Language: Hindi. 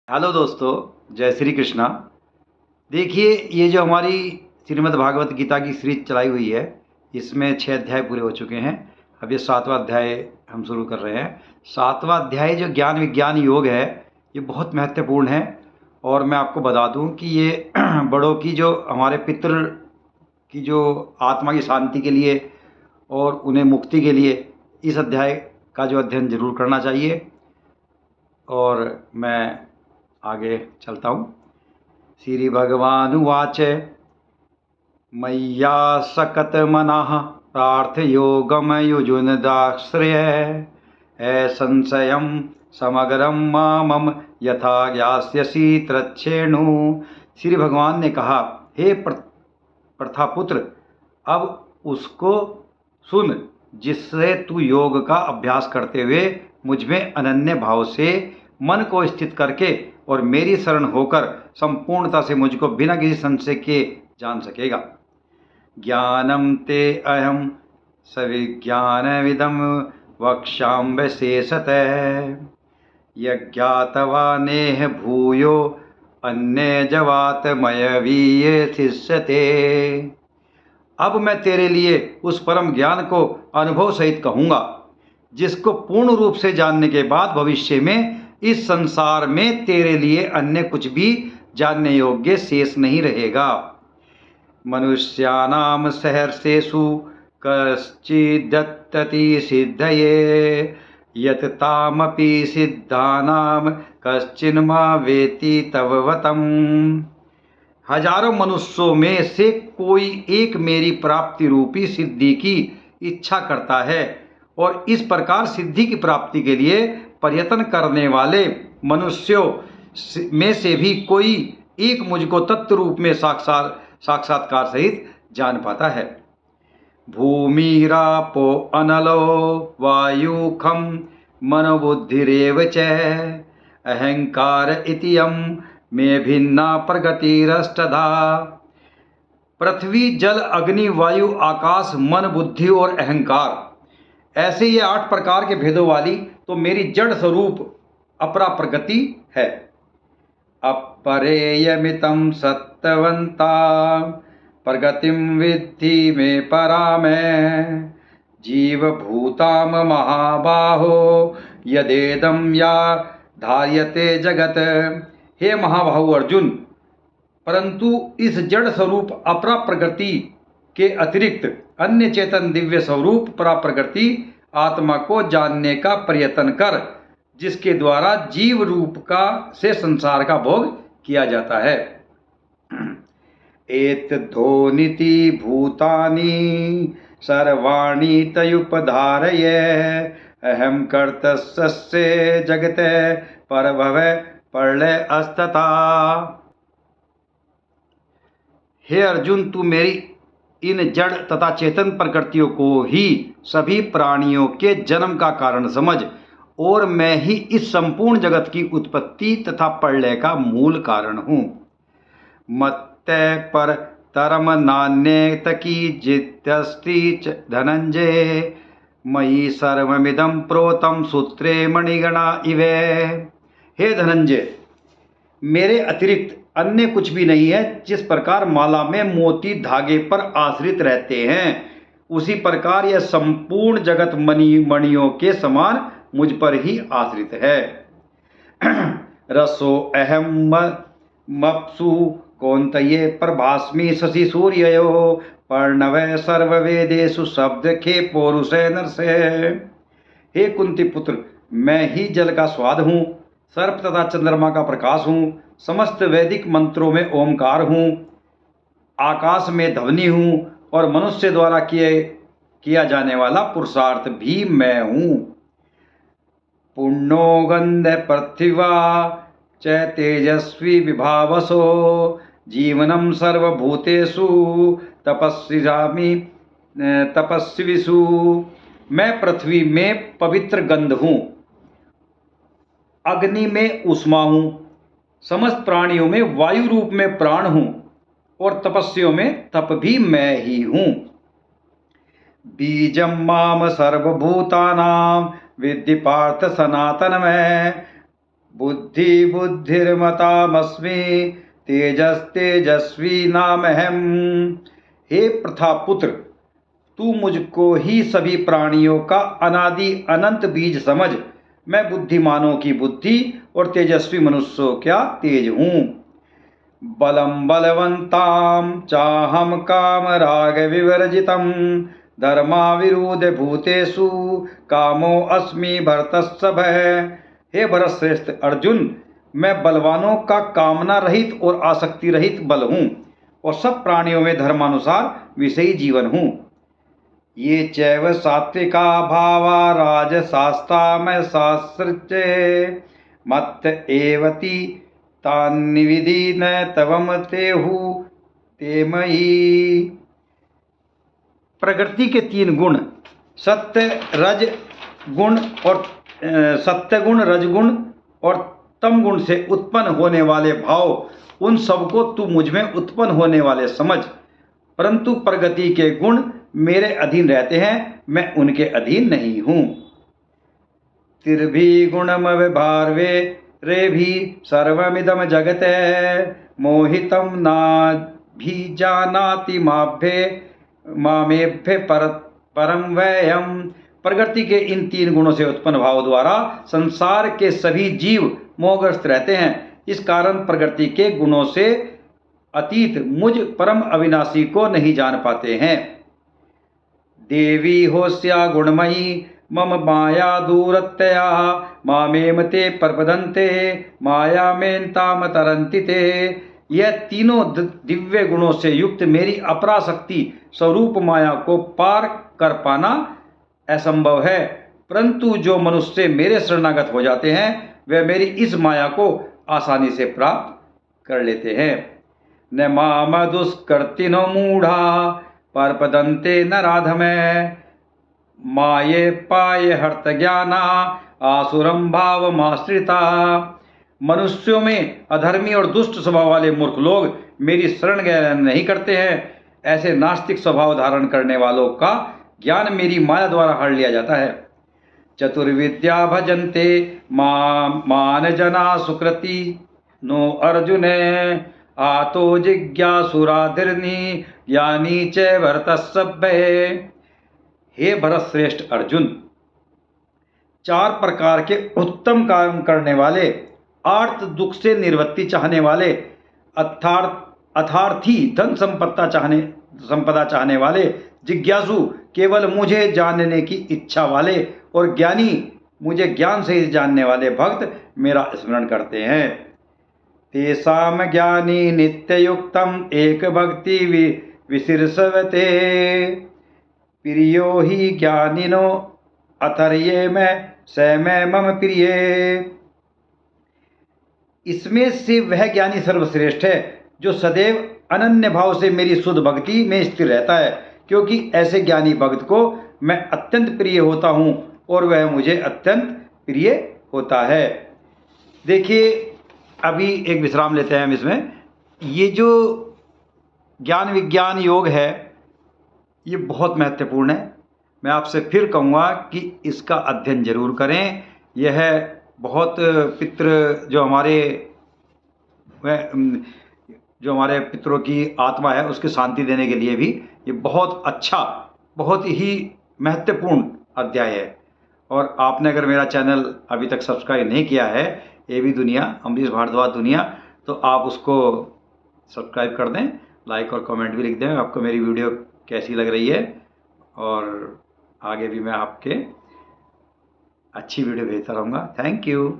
हेलो दोस्तों, जय श्री कृष्णा। देखिए, ये जो हमारी श्रीमद् भागवत गीता की सीरीज चलाई हुई है, इसमें 6 अध्याय पूरे हो चुके हैं। अब ये 7वां अध्याय हम शुरू कर रहे हैं। 7वां अध्याय जो ज्ञान विज्ञान योग है, ये बहुत महत्वपूर्ण है। और मैं आपको बता दूं कि ये बड़ों की, जो हमारे पितृ की, जो आत्मा की शांति के लिए और उन्हें मुक्ति के लिए इस अध्याय का जो अध्ययन जरूर करना चाहिए। और मैं आगे चलता हूँ। श्री भगवानुवाच मय्या सकतमनः प्रार्थयोगम युजुनदाश्रय संशयं समग्रं मामम यथा ज्ञास्यसि तच्छेणु। श्री भगवान ने कहा, हे प्रथापुत्र, अब उसको सुन जिससे तू योग का अभ्यास करते हुए मुझ में अनन्य भाव से मन को स्थित करके और मेरी शरण होकर संपूर्णता से मुझको बिना किसी संशय के जान सकेगा। ज्ञानम ते अहम सविज्ञानविदम वक्ष्याम्य शेषतः यज्ञातवा नेह भूयो अन्य जवात मयवीय शिष्यते। अब मैं तेरे लिए उस परम ज्ञान को अनुभव सहित कहूँगा, जिसको पूर्ण रूप से जानने के बाद भविष्य में इस संसार में तेरे लिए अन्य कुछ भी जानने योग्य शेष नहीं रहेगा। मनुष्यानाम सहर्षेषु कश्चिदत्तति सिद्धये यत तामपि सिद्धानाम कश्चिन्मा वेति तववतम। हजारों मनुष्यों में से कोई एक मेरी प्राप्ति रूपी सिद्धि की इच्छा करता है, और इस प्रकार सिद्धि की प्राप्ति के लिए प्रयत्न करने वाले मनुष्यों में से भी कोई एक मुझको तत्व रूप में साक्षात्कार सहित जान पाता है। भूमिरापो अनलो वायुखम मनोबुद्धिरेव च अहंकार इतियम में भिन्ना प्रगतिरष्टधा। पृथ्वी, जल, अग्नि, वायु, आकाश, मन, बुद्धि और अहंकार, ऐसे ये 8 प्रकार के भेदों वाली तो मेरी जड़ स्वरूप अपरा प्रगति है। अपरेयमितं सत्तवंता प्रगतिम विद्धि में परामय जीव भूताम महाबाहो यदेदम या धार्यते जगत। हे महाबाहु अर्जुन, परंतु इस जड़ स्वरूप अपरा प्रगति के अतिरिक्त अन्य चेतन दिव्य स्वरूप परा प्रगति आत्मा को जानने का प्रयत्न कर, जिसके द्वारा जीव रूप का से संसार का भोग किया जाता है। एत ध्वनिति भूतानि सर्वाणि तयुपधारय अहम कर्तस्य जगते परभव प्रलय अस्तता। हे अर्जुन, तू मेरी इन जड़ तथा चेतन प्रकृतियों को ही सभी प्राणियों के जन्म का कारण समझ, और मैं ही इस संपूर्ण जगत की उत्पत्ति तथा प्रलय का मूल कारण हूँ। मत्तः पर तरम नान्य तकी जित्यस्ति धनंजय मयि सर्वमिदं प्रोतम सूत्रे मणिगणा इवे। हे धनंजय, मेरे अतिरिक्त अन्य कुछ भी नहीं है। जिस प्रकार माला में मोती धागे पर आश्रित रहते हैं, उसी प्रकार यह संपूर्ण जगत मणियों के समान मुझ पर ही आश्रित है। रसो अहम मप्सु कौन्तेय प्रभास्मि शशि सूर्ययो पर्णवः सर्ववेदेषु शब्द खे पौरुषे नरसे। हे कुंती पुत्र, मैं ही जल का स्वाद हूँ, सर्प तथा चंद्रमा का प्रकाश हूँ, समस्त वैदिक मंत्रों में ओमकार हूँ, आकाश में ध्वनि हूँ, और मनुष्य द्वारा किया जाने वाला पुरुषार्थ भी मैं हूँ। पुण्यो गंध पृथिवा च तेजस्वी विभावसो जीवनम सर्वभूतेषु तपस्विषु। मैं पृथ्वी में पवित्र गंध हूँ, अग्नि में ऊष्मा हूँ, समस्त प्राणियों में वायु रूप में प्राण हूँ, और तपस्वियों में तप भी मैं ही हूँ। बीजम माम सर्वभूतानां विद्धि पार्थ सनातन में बुद्धि बुद्धिर्मतामस्मि तेजस्तेजस्वी नामहम। हे प्रथापुत्र, तू मुझको ही सभी प्राणियों का अनादि अनंत बीज समझ। मैं बुद्धिमानों की बुद्धि और तेजस्वी मनुष्यों का तेज हूँ। बलम बलवंताम चाहम काम राग विवर्जितम धर्मा विरुद्ध भूतेषु कामो अस्मि भरतस्सभः। हे भरत श्रेष्ठ अर्जुन, मैं बलवानों का कामना रहित और आसक्ति रहित बल हूँ और सब प्राणियों में धर्मानुसार विषयी जीवन हूँ। ये चैव सात्विका भावा राजसास्तामय शास्त्रचे मत एवति तान्निविधि न तवम तेहु ते मयि। प्रकृति के तीन गुण सत्य गुण रजगुण और तम गुण से उत्पन्न होने वाले भाव, उन सबको तू मुझ में उत्पन्न होने वाले समझ। परंतु प्रगति के गुण मेरे अधीन रहते हैं, मैं उनके अधीन नहीं हूँ। तिर्भि गुणम विभार्वे रे भी सर्वमिदम जगते मोहितम ना भी जानाति मामेभ्य परम वयम। प्रकृति के इन तीन गुणों से उत्पन्न भाव द्वारा संसार के सभी जीव मोहग्रस्त रहते हैं। इस कारण प्रकृति के गुणों से अतीत मुझ परम अविनाशी को नहीं जान पाते हैं। देवी होस्या गुणमयी मम माया दूरतया मामेम ते प्रपदन्ते माया मेनताम तरन्ति ते। यह तीनों दिव्य गुणों से युक्त मेरी अपराशक्ति स्वरूप माया को पार कर पाना असंभव है, परंतु जो मनुष्य मेरे शरणागत हो जाते हैं वे मेरी इस माया को आसानी से प्राप्त कर लेते हैं। न माम दुष्कृतिनो मूढ़ा परपदन्ते न राधमे माये पाये हर्त ज्ञाना आसुरम भावमाश्रिता। मनुष्यों में अधर्मी और दुष्ट स्वभाव वाले मूर्ख लोग मेरी शरण ग्रहण नहीं करते हैं। ऐसे नास्तिक स्वभाव धारण करने वालों का ज्ञान मेरी माया द्वारा हर लिया जाता है। चतुर्विद्या भजन्ते मान जना सुकृति नो अर्जुने आतो जिज्ञासुराधिर्नि ज्ञानी च भरतस्सभ्ये। हे भरत श्रेष्ठ अर्जुन, चार प्रकार के उत्तम काम करने वाले, आर्त दुख से निवृत्ति चाहने वाले, अर्थार्थी धन संपदा चाहने वाले, जिज्ञासु केवल मुझे जानने की इच्छा वाले और ज्ञानी मुझे ज्ञान से जानने वाले भक्त मेरा स्मरण करते हैं। तेषाम ज्ञानी नित्ययुक्तम एक भक्ति विशीर्षवते प्रियो ही ज्ञानिनो अतर्ये में सैमय मम प्रिय। इसमें से वह ज्ञानी सर्वश्रेष्ठ है जो सदैव अनन्य भाव से मेरी शुद्ध भक्ति में स्थिर रहता है, क्योंकि ऐसे ज्ञानी भक्त को मैं अत्यंत प्रिय होता हूँ और वह मुझे अत्यंत प्रिय होता है। देखिए, अभी एक विश्राम लेते हैं हम इसमें। ये जो ज्ञान विज्ञान योग है ये बहुत महत्वपूर्ण है। मैं आपसे फिर कहूँगा कि इसका अध्ययन जरूर करें। यह बहुत पितृ जो हमारे पितरों की आत्मा है उसकी शांति देने के लिए भी ये बहुत अच्छा, बहुत ही महत्वपूर्ण अध्याय है। और आपने अगर मेरा चैनल अभी तक सब्सक्राइब नहीं किया है, एबी दुनिया, अमरीश भारद्वाज दुनिया, तो आप उसको सब्सक्राइब कर दें, लाइक और कमेंट भी लिख दें आपको मेरी वीडियो कैसी लग रही है, और आगे भी मैं आपके अच्छी वीडियो भेजता रहूँगा। Thank you.